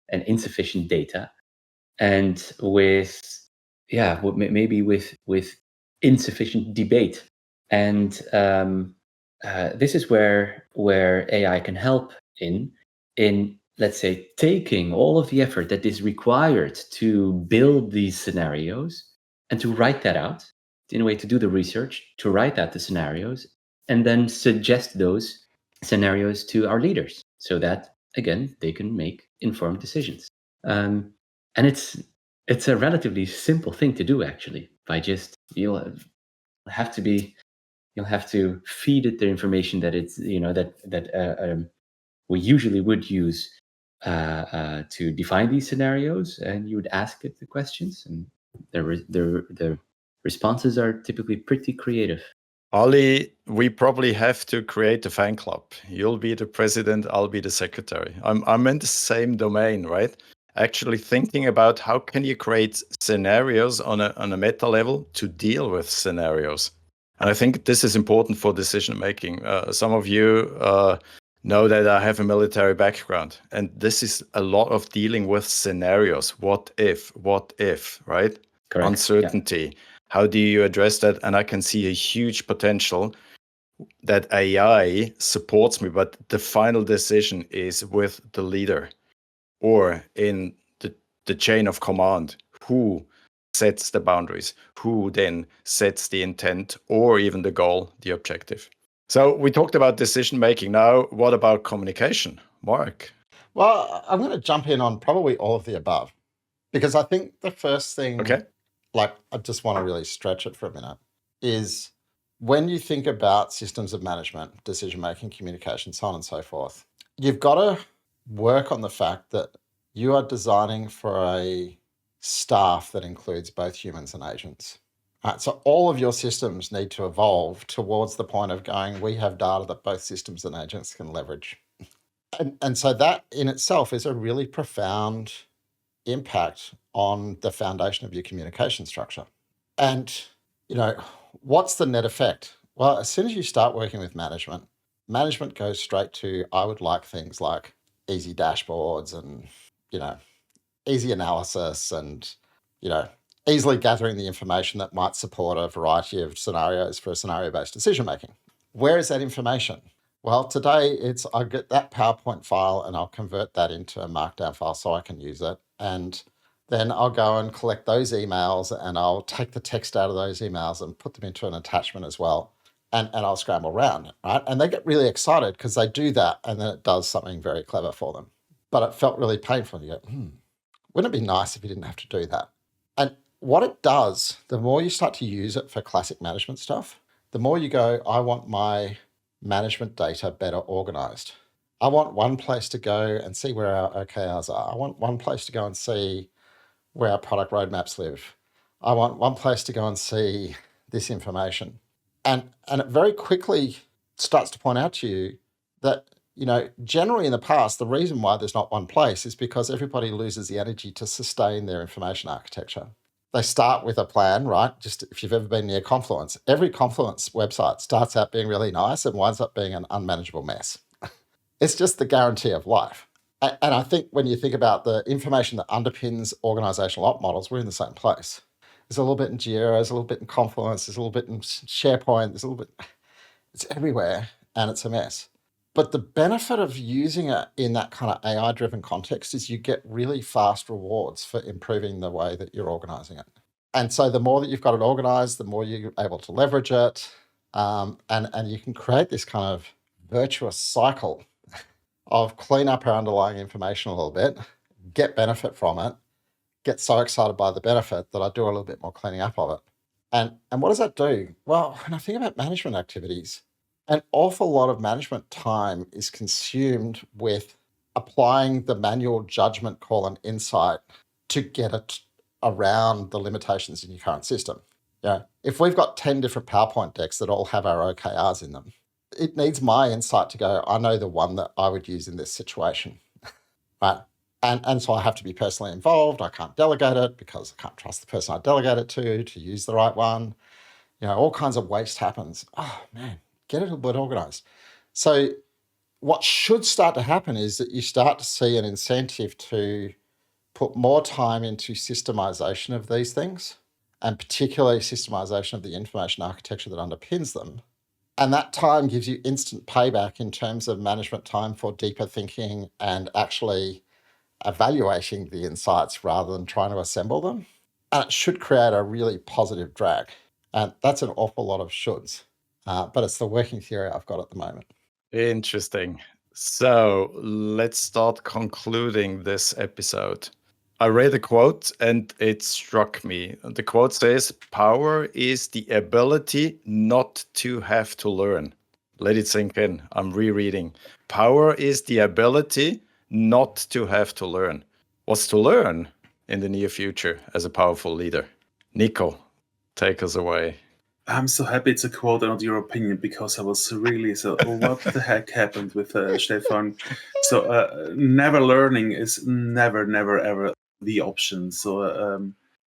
and insufficient data, and maybe with insufficient debate. And this is where AI can help in let's say taking all of the effort that is required to build these scenarios and to write that out in a way, to do the research, to write out the scenarios, and then suggest those scenarios to our leaders so that, again, they can make informed decisions. And it's a relatively simple thing to do, actually. By just you'll have to feed it the information that it's that we usually would use to define these scenarios, and you would ask it the questions, and the responses are typically pretty creative. Ali, we probably have to create a fan club. You'll be the president, I'll be the secretary. I'm in the same domain, right? Actually thinking about how can you create scenarios on a meta level to deal with scenarios. And I think this is important for decision making. Some of you know that I have a military background, and this is a lot of dealing with scenarios. What if, right? Correct. Uncertainty. Yeah. How do you address that? And I can see a huge potential that AI supports me, but the final decision is with the leader or in the chain of command. Who sets the boundaries? Who then sets the intent or even the goal, the objective? So we talked about decision making. Now, what about communication? Mark? Well, I'm going to jump in on probably all of the above, because I think the first thing, I just want to really stretch it for a minute, is when you think about systems of management, decision making, communication, so on and so forth, you've got to work on the fact that you are designing for a staff that includes both humans and agents. Right, so all of your systems need to evolve towards the point of going, we have data that both systems and agents can leverage. And so that in itself is a really profound impact on the foundation of your communication structure. And, what's the net effect? Well, as soon as you start working with management goes straight to, I would like things like easy dashboards and, easy analysis and, easily gathering the information that might support a variety of scenarios for scenario-based decision-making. Where is that information? Well, today I get that PowerPoint file and I'll convert that into a Markdown file so I can use it. And then I'll go and collect those emails and I'll take the text out of those emails and put them into an attachment as well. And I'll scramble around, right? And they get really excited because they do that and then it does something very clever for them. But it felt really painful. You go, wouldn't it be nice if you didn't have to do that? And what it does, the more you start to use it for classic management stuff, the more you go, I want my management data better organized. I want one place to go and see where our OKRs are. I want one place to go and see where our product roadmaps live. I want one place to go and see this information. And it very quickly starts to point out to you that, generally in the past, the reason why there's not one place is because everybody loses the energy to sustain their information architecture. They start with a plan, right? Just if you've ever been near Confluence, every Confluence website starts out being really nice and winds up being an unmanageable mess. It's just the guarantee of life. And I think when you think about the information that underpins organizational op models, we're in the same place. There's a little bit in Jira, there's a little bit in Confluence, there's a little bit in SharePoint, there's a little bit, it's everywhere and it's a mess. But the benefit of using it in that kind of AI-driven context is you get really fast rewards for improving the way that you're organizing it. And so the more that you've got it organized, the more you're able to leverage it. And you can create this kind of virtuous cycle of clean up our underlying information a little bit, get benefit from it, get so excited by the benefit that I do a little bit more cleaning up of it. And what does that do? Well, when I think about management activities, an awful lot of management time is consumed with applying the manual judgment call and insight to get it around the limitations in your current system. If we've got 10 different PowerPoint decks that all have our OKRs in them, it needs my insight to go, I know the one that I would use in this situation, right? And so I have to be personally involved. I can't delegate it because I can't trust the person I delegate it to use the right one. All kinds of waste happens. Oh, man. Get it a bit organized. So what should start to happen is that you start to see an incentive to put more time into systemization of these things, and particularly systemization of the information architecture that underpins them. And that time gives you instant payback in terms of management time for deeper thinking and actually evaluating the insights rather than trying to assemble them. And it should create a really positive drag. And that's an awful lot of shoulds. But it's the working theory I've got at the moment. Interesting. So let's start concluding this episode. I read a quote and it struck me. The quote says, "Power is the ability not to have to learn." Let it sink in. I'm rereading. Power is the ability not to have to learn. What's to learn in the near future as a powerful leader? Niko, take us away. I'm so happy it's a quote and not your opinion, because I was really what the heck happened with Stephan? So never learning is never, ever the option. So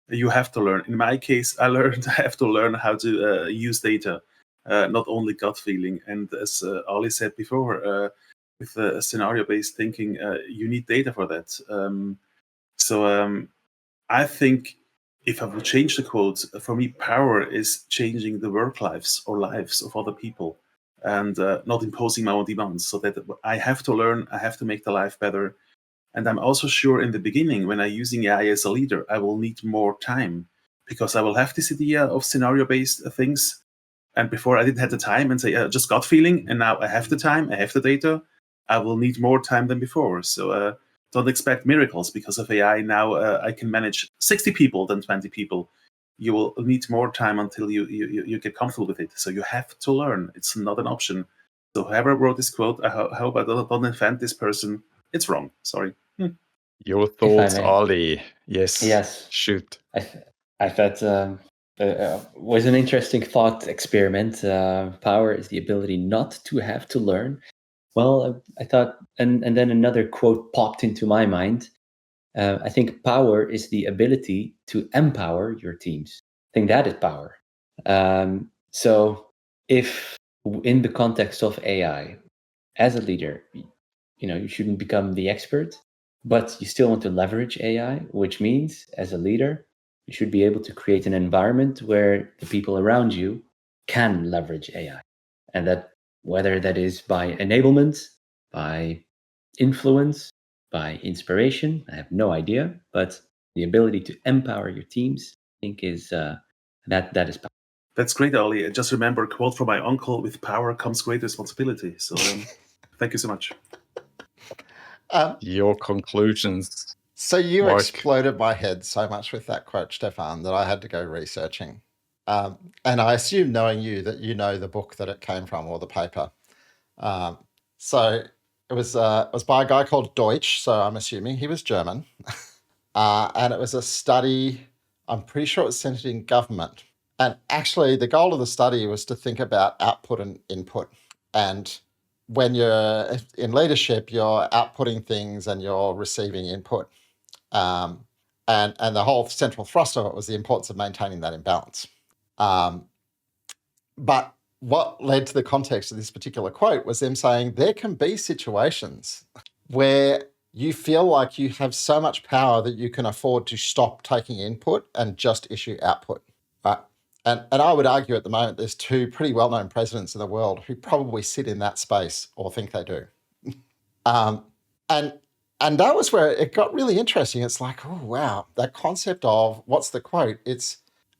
you have to learn. In my case, I have to learn how to use data, not only gut feeling. And as Ali said before, with scenario-based thinking, you need data for that. I think if I would change the quote, for me, power is changing the work lives or lives of other people, and not imposing my own demands. So that I have to learn, I have to make the life better. And I'm also sure in the beginning, when I'm using AI as a leader, I will need more time, because I will have this idea of scenario-based things. And before I didn't have the time and say, just gut feeling. And now I have the time, I have the data. I will need more time than before. So don't expect miracles because of AI. Now I can manage 60 people than 20 people. You will need more time until you get comfortable with it. So you have to learn. It's not an option. So whoever wrote this quote, I hope I don't offend this person. It's wrong. Sorry. Your thoughts, Ali. Yes. Shoot. I thought was an interesting thought experiment. Power is the ability not to have to learn. Well, I thought, and then another quote popped into my mind. I think power is the ability to empower your teams. I think that is power. So if in the context of AI, as a leader, you shouldn't become the expert, but you still want to leverage AI, which means as a leader, you should be able to create an environment where the people around you can leverage AI. And that whether that is by enablement, by influence, by inspiration, I have no idea, but the ability to empower your teams, I think is that is power. That's great, Ali. I just remember a quote from my uncle: "With power comes great responsibility." So thank you so much. Your conclusions. So you Mark. exploded my head so much with that quote, Stephan, that I had to go researching. And I assume, knowing you, that you know the book that it came from or the paper. So it was by a guy called Deutsch, so I'm assuming he was German. And it was a study I'm pretty sure it was centered in government. And actually, the goal of the study was to think about output and input. And when you're in leadership, you're outputting things and you're receiving input. And the whole central thrust of it was the importance of maintaining that imbalance. But what led to the context of this particular quote was them saying there can be situations where you feel like you have so much power that you can afford to stop taking input and just issue output, right? And I would argue at the moment there's two pretty well-known presidents in the world who probably sit in that space or think they do. And that was where it got really interesting. It's like, oh wow, that concept of what's the quote? It's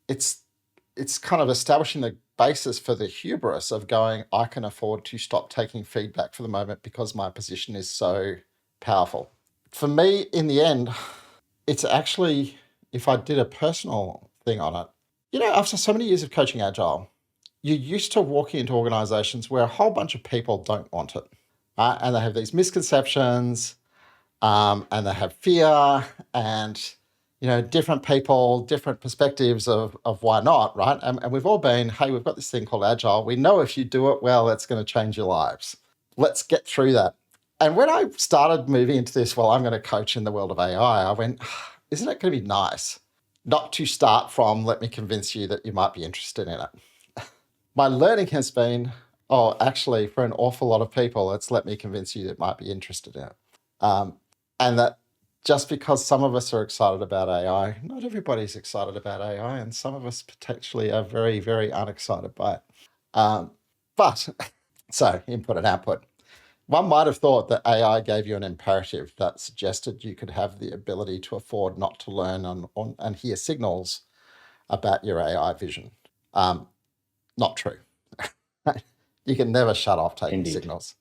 kind of establishing the basis for the hubris of going, I can afford to stop taking feedback for the moment because my position is so powerful. For me, in the end, it's actually, if I did a personal thing on it, after so many years of coaching Agile, you're used to walking into organizations where a whole bunch of people don't want it, right? And they have these misconceptions, and they have fear, and different people, different perspectives of why not, right? And we've all been, hey, we've got this thing called Agile. We know if you do it well, it's going to change your lives. Let's get through that. And when I started moving into this, well, I'm going to coach in the world of AI, I went, isn't it going to be nice not to start from, let me convince you that you might be interested in it? My learning has been, actually, for an awful lot of people, it's let me convince you that might be interested in it. And that just because some of us are excited about AI, not everybody's excited about AI, and some of us potentially are very, very unexcited by it. So input and output. One might have thought that AI gave you an imperative that suggested you could have the ability to afford not to learn and hear signals about your AI vision. Not true. You can never shut off taking Indeed. signals.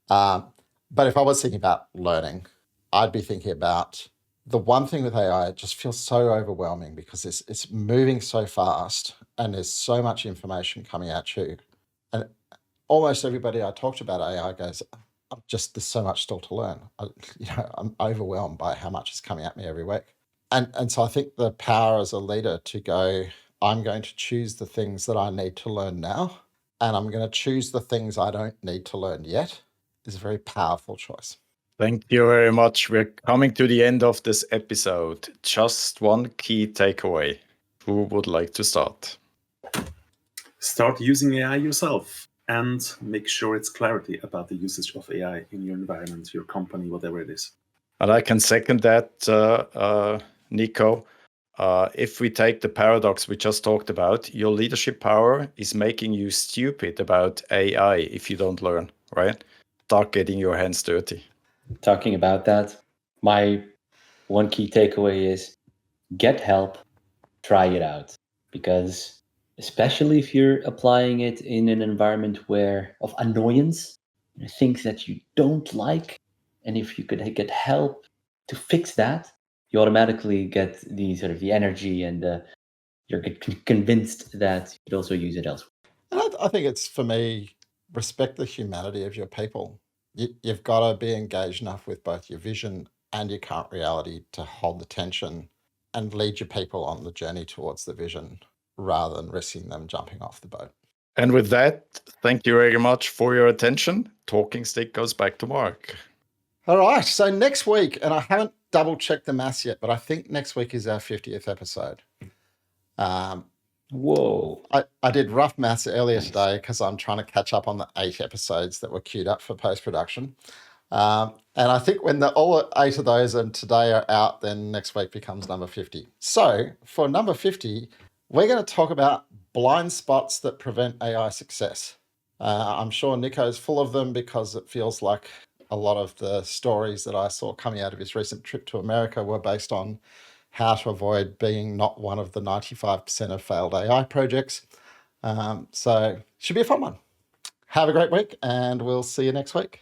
But if I was thinking about learning, I'd be thinking about the one thing with AI, it just feels so overwhelming because it's moving so fast and there's so much information coming at you. And almost everybody I talked about AI goes, there's so much still to learn. I'm overwhelmed by how much is coming at me every week. And so I think the power as a leader to go, I'm going to choose the things that I need to learn now, and I'm going to choose the things I don't need to learn yet, is a very powerful choice. Thank you very much. We're coming to the end of this episode. Just one key takeaway. Who would like to start? Start using AI yourself and make sure it's clarity about the usage of AI in your environment, your company, whatever it is. And I can second that, Niko. If we take the paradox we just talked about, your leadership power is making you stupid about AI if you don't learn, right? Start getting your hands dirty. Talking about that, my one key takeaway is get help, try it out. Because especially if you're applying it in an environment of annoyance, things that you don't like, and if you could get help to fix that, you automatically get the energy and you're convinced that you could also use it elsewhere. And I think it's, for me, respect the humanity of your people. You've got to be engaged enough with both your vision and your current reality to hold the tension and lead your people on the journey towards the vision rather than risking them jumping off the boat. And with that, thank you very much for your attention. Talking Stick goes back to Mark. All right. So next week, and I haven't double checked the maths yet, but I think next week is our 50th episode. Whoa. I did rough maths earlier today because I'm trying to catch up on the 8 episodes that were queued up for post-production. And I think when all 8 of those and today are out, then next week becomes number 50. So for number 50, we're going to talk about blind spots that prevent AI success. I'm sure Niko's full of them because it feels like a lot of the stories that I saw coming out of his recent trip to America were based on how to avoid being not one of the 95% of failed AI projects. So should be a fun one. Have a great week, and we'll see you next week.